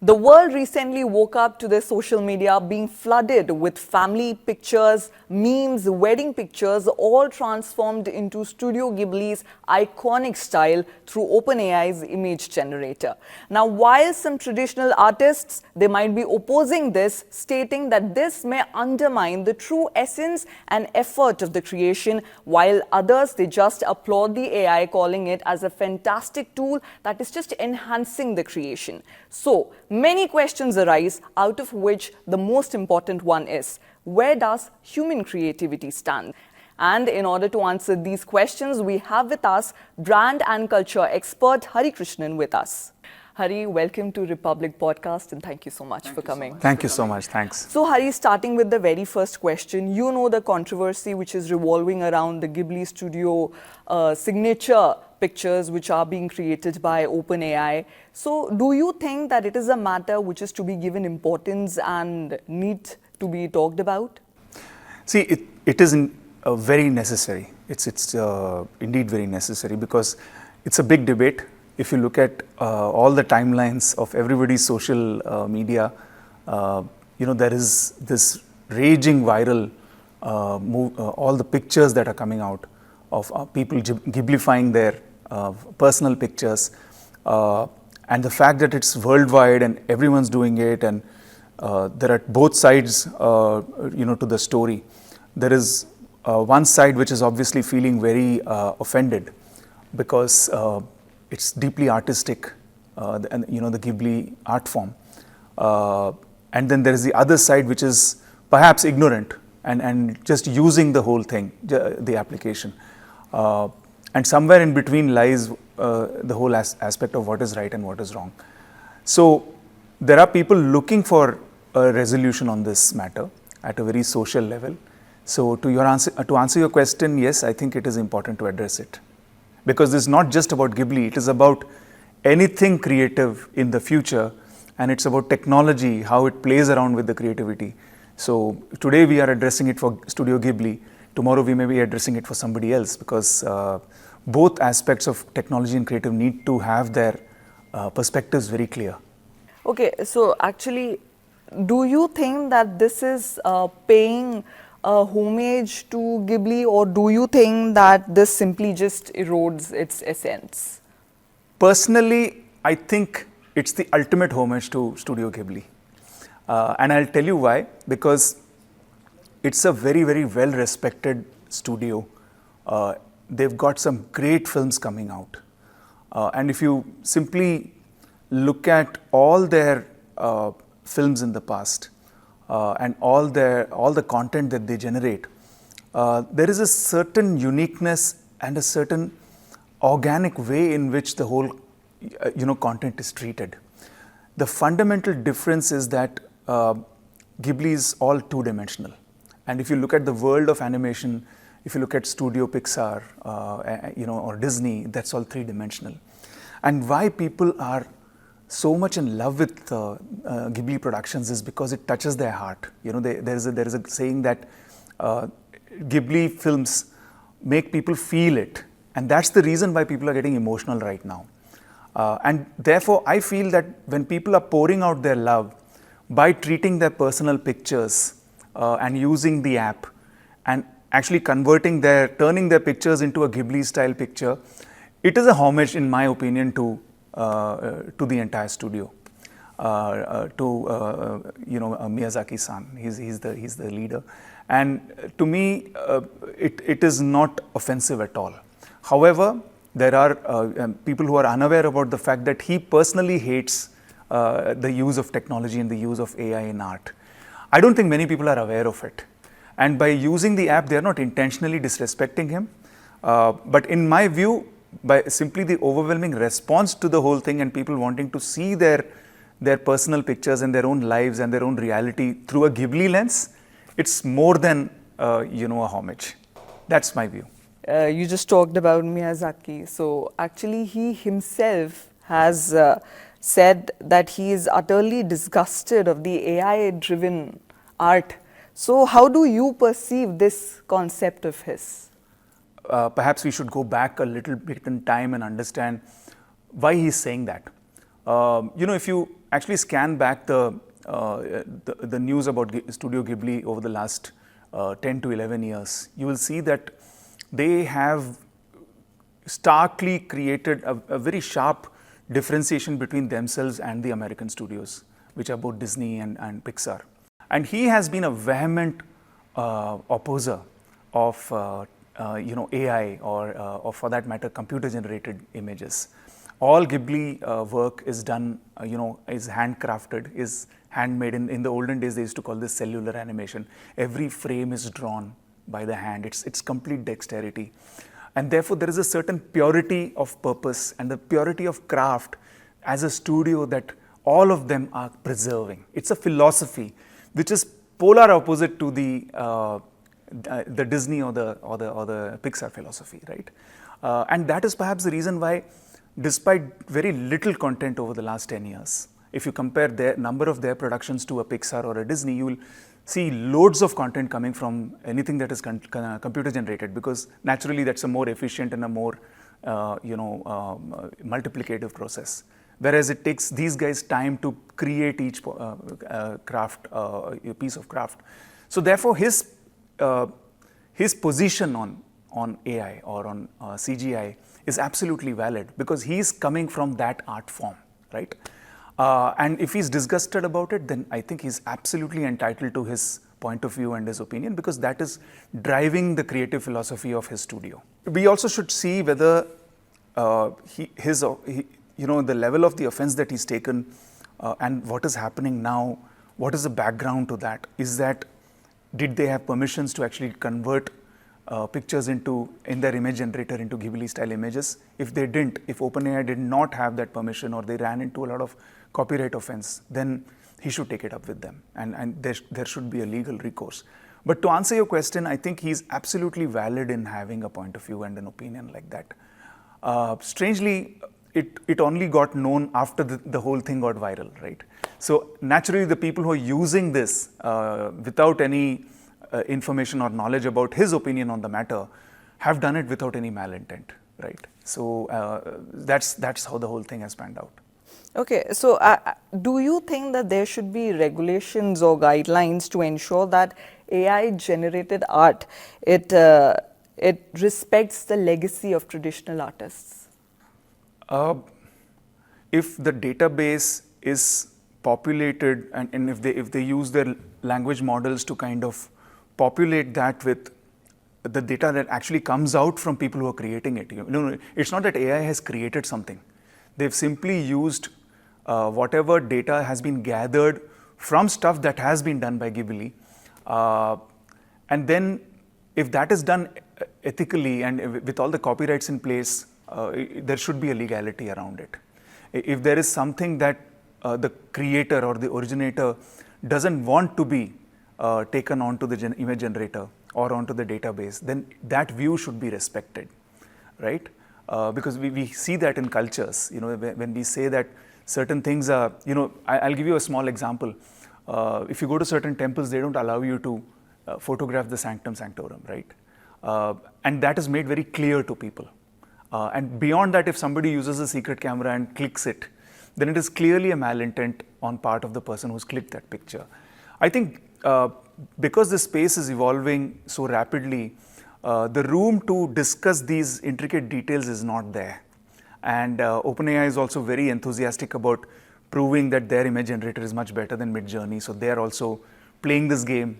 The world recently woke up to their social media being flooded with family pictures, memes, wedding pictures, all transformed into Studio Ghibli's iconic style through OpenAI's image generator. Now, while some traditional artists, they might be opposing this, stating that this may undermine the true essence and effort of the creation, while others, they just applaud the AI, calling it as a fantastic tool that is just enhancing the creation. So, many questions arise, out of which the most important one is, where does human creativity stand? And in order to answer these questions, we have with us brand and culture expert Hari Krishnan with us. Hari, welcome to Republic Podcast and thank you so much for coming. Thank you so much. Thanks. So Hari, starting with the very first question, you know the controversy which is revolving around the Ghibli studio signature pictures which are being created by OpenAI. So do you think that it is a matter which is to be given importance and need to be talked about? See, it is very necessary. It's indeed very necessary because it's a big debate. If you look at all the timelines of everybody's social media, there is this raging viral all the pictures that are coming out of people Ghiblifying their personal pictures, and the fact that it's worldwide and everyone's doing it, and there are both sides, to the story. There is one side which is obviously feeling very offended because it's deeply artistic, the Ghibli art form, and then there is the other side which is perhaps ignorant and just using the whole thing, the application. And somewhere in between lies the whole aspect of what is right and what is wrong. So there are people looking for a resolution on this matter at a very social level. So to answer your question, yes, I think it is important to address it. Because this is not just about Ghibli, it is about anything creative in the future, and it's about technology, how it plays around with the creativity. So today we are addressing it for Studio Ghibli. Tomorrow we may be addressing it for somebody else, because both aspects of technology and creative need to have their perspectives very clear. Okay, so actually, do you think that this is paying homage to Ghibli, or do you think that this simply just erodes its essence? Personally, I think it's the ultimate homage to Studio Ghibli. And I'll tell you why. Because it's a very, very well-respected studio. They've got some great films coming out. And if you simply look at all their films in the past, and all the content that they generate, there is a certain uniqueness and a certain organic way in which the whole content is treated. The fundamental difference is that Ghibli is all two-dimensional. And if you look at the world of animation, if you look at Studio Pixar, or Disney, that's all three-dimensional. And why people are so much in love with Ghibli productions is because it touches their heart. There is a saying that Ghibli films make people feel it, and that's the reason why people are getting emotional right now. And therefore, I feel that when people are pouring out their love by treating their personal pictures and using the app and actually turning their pictures into a Ghibli-style picture, it is a homage, in my opinion, to the entire studio, to Miyazaki-san. He's the leader, and to me, it is not offensive at all. However, there are people who are unaware about the fact that he personally hates the use of technology and the use of AI in art. I don't think many people are aware of it, and by using the app, they are not intentionally disrespecting him. But in my view, by simply the overwhelming response to the whole thing and people wanting to see their personal pictures and their own lives and their own reality through a Ghibli lens, it's more than a homage. That's my view. You just talked about Miyazaki. So actually he himself has said that he is utterly disgusted of the AI-driven art. So how do you perceive this concept of his? Perhaps we should go back a little bit in time and understand why he's saying that. If you actually scan back the news about Studio Ghibli over the last 10 to 11 years, you will see that they have starkly created a very sharp differentiation between themselves and the American studios, which are both Disney and Pixar. And he has been a vehement opposer of AI or for that matter computer generated images. All Ghibli work is done, is handcrafted, is handmade. In the olden days, they used to call this cellular animation. Every frame is drawn by the hand. It's complete dexterity. And therefore, there is a certain purity of purpose and the purity of craft as a studio that all of them are preserving. It's a philosophy which is polar opposite to the Disney or the Pixar philosophy, right? And that is perhaps the reason why, despite very little content over the last 10 years, if you compare their number of their productions to a Pixar or a Disney, you will see loads of content coming from anything that is computer generated, because naturally that's a more efficient and a more multiplicative process. Whereas it takes these guys time to create each piece of craft. So therefore, his position on AI or on CGI is absolutely valid, because he's coming from that art form, right? And if he's disgusted about it, then I think he's absolutely entitled to his point of view and his opinion, because that is driving the creative philosophy of his studio. We also should see whether the level of the offense that he's taken and what is happening now, what is the background to that? Is that, did they have permissions to actually convert pictures in their image generator into Ghibli style images? If they didn't, if OpenAI did not have that permission, or they ran into a lot of copyright offense, then he should take it up with them, and there should be a legal recourse. But to answer your question, I think he's absolutely valid in having a point of view and an opinion like that. Strangely, it only got known after the whole thing got viral, right? So naturally, the people who are using this without any information or knowledge about his opinion on the matter have done it without any malintent, right? So that's how the whole thing has panned out. Okay, so do you think that there should be regulations or guidelines to ensure that AI generated art, it respects the legacy of traditional artists? If the database is populated and if they use their language models to kind of populate that with the data that actually comes out from people who are creating it. It's not that AI has created something. They've simply used whatever data has been gathered from stuff that has been done by Ghibli. And then if that is done ethically and with all the copyrights in place, there should be a legality around it. If there is something that the creator or the originator doesn't want to be taken onto the image generator or onto the database, then that view should be respected, right? Because we see that in cultures, when we say that certain things are, I'll give you a small example. If you go to certain temples, they don't allow you to photograph the sanctum sanctorum, right? And that is made very clear to people. And beyond that, if somebody uses a secret camera and clicks it, then it is clearly a malintent on part of the person who's clicked that picture. I think because the space is evolving so rapidly, the room to discuss these intricate details is not there. And OpenAI is also very enthusiastic about proving that their image generator is much better than Midjourney. So they are also playing this game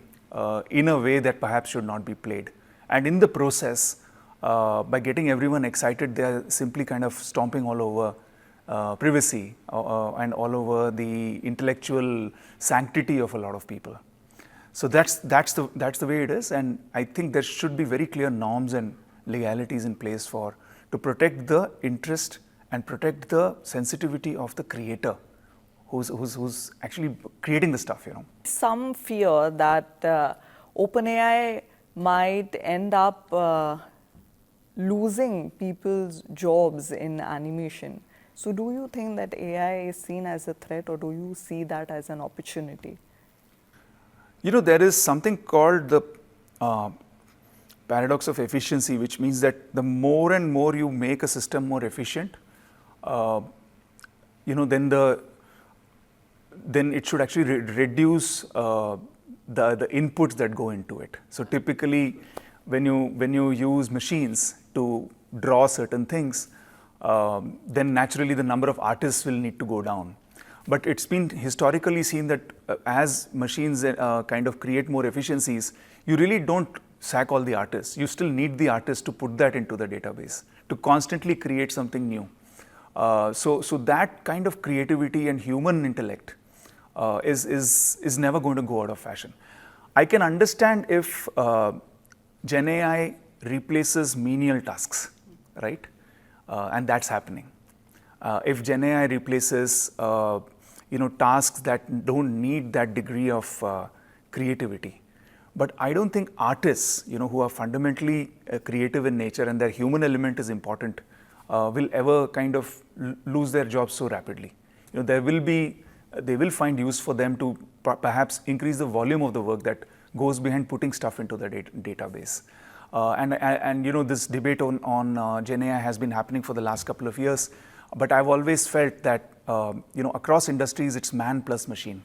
in a way that perhaps should not be played. And in the process, by getting everyone excited, they are simply kind of stomping all over privacy and all over the intellectual sanctity of a lot of people. So that's the way it is, and I think there should be very clear norms and legalities in place to protect the interest and protect the sensitivity of the creator who's actually creating the stuff. Some fear that OpenAI might end up losing people's jobs in animation. So do you think that AI is seen as a threat, or do you see that as an opportunity? There is something called the paradox of efficiency, which means that the more and more you make a system more efficient, then then it should actually reduce the inputs that go into it. So typically, when you use machines to draw certain things, then naturally the number of artists will need to go down. But it's been historically seen that as machines kind of create more efficiencies, you really don't sack all the artists. You still need the artists to put that into the database, to constantly create something new. So that kind of creativity and human intellect is never going to go out of fashion. I can understand if Gen AI replaces menial tasks, right? And that's happening. If Gen AI replaces tasks that don't need that degree of creativity. But I don't think artists, who are fundamentally creative in nature and their human element is important, will ever kind of lose their jobs so rapidly. They will find use for them to perhaps increase the volume of the work that goes behind putting stuff into the database. And this debate on Gen AI has been happening for the last couple of years. But I've always felt that across industries, it's man plus machine.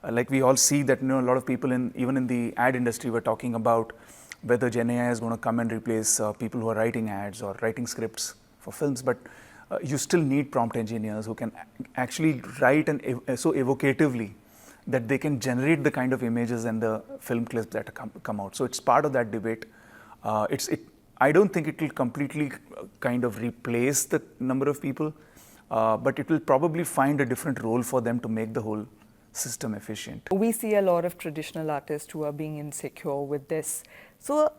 Like we all see that a lot of people even in the ad industry were talking about whether Gen AI is going to come and replace people who are writing ads or writing scripts for films. But you still need prompt engineers who can actually write so evocatively that they can generate the kind of images and the film clips that come out. So it's part of that debate. I don't think it will completely kind of replace the number of people, but it will probably find a different role for them to make the whole system efficient. We see a lot of traditional artists who are being insecure with this. So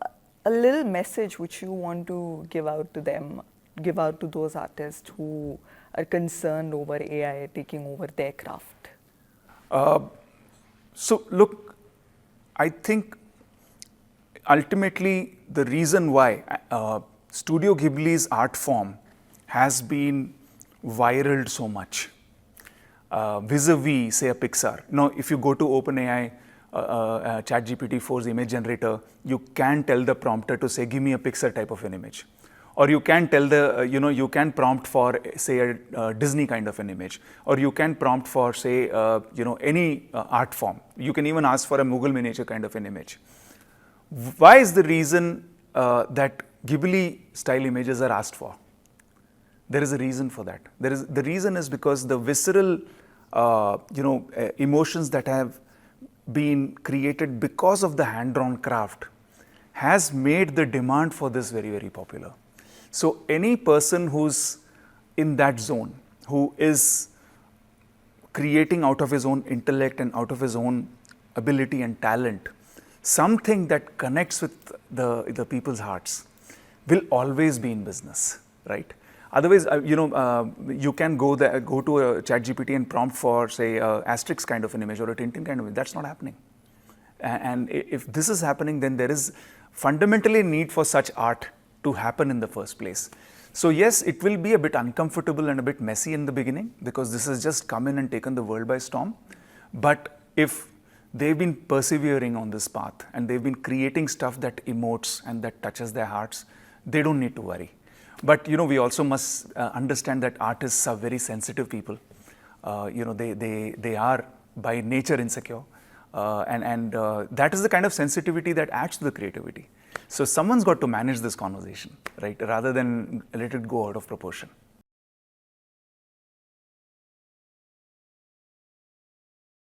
a little message which you want to give out to them, give out to those artists who are concerned over AI taking over their craft. So look, I think ultimately the reason why Studio Ghibli's art form has been viraled so much vis-a-vis, say, a Pixar. If you go to OpenAI, ChatGPT 4's image generator, you can tell the prompter to say, give me a Pixar type of an image. Or you can tell you can prompt for, say, a Disney kind of an image. Or you can prompt for, say, any art form. You can even ask for a Mughal miniature kind of an image. Why is the reason that Ghibli style images are asked for? There is a reason for that. The reason is because the visceral emotions that have been created because of the hand-drawn craft has made the demand for this very, very popular. So any person who's in that zone, who is creating out of his own intellect and out of his own ability and talent, something that connects with the people's hearts, will always be in business, right? Otherwise, you can go to a ChatGPT and prompt for, say, a Asterix kind of an image or a Tintin kind of image. That's not happening. And if this is happening, then there is fundamentally a need for such art to happen in the first place. So yes, it will be a bit uncomfortable and a bit messy in the beginning because this has just come in and taken the world by storm. But if they've been persevering on this path and they've been creating stuff that emotes and that touches their hearts, they don't need to worry. But we also must understand that artists are very sensitive people. They are by nature insecure, and that is the kind of sensitivity that adds to the creativity. So someone's got to manage this conversation, right? Rather than let it go out of proportion.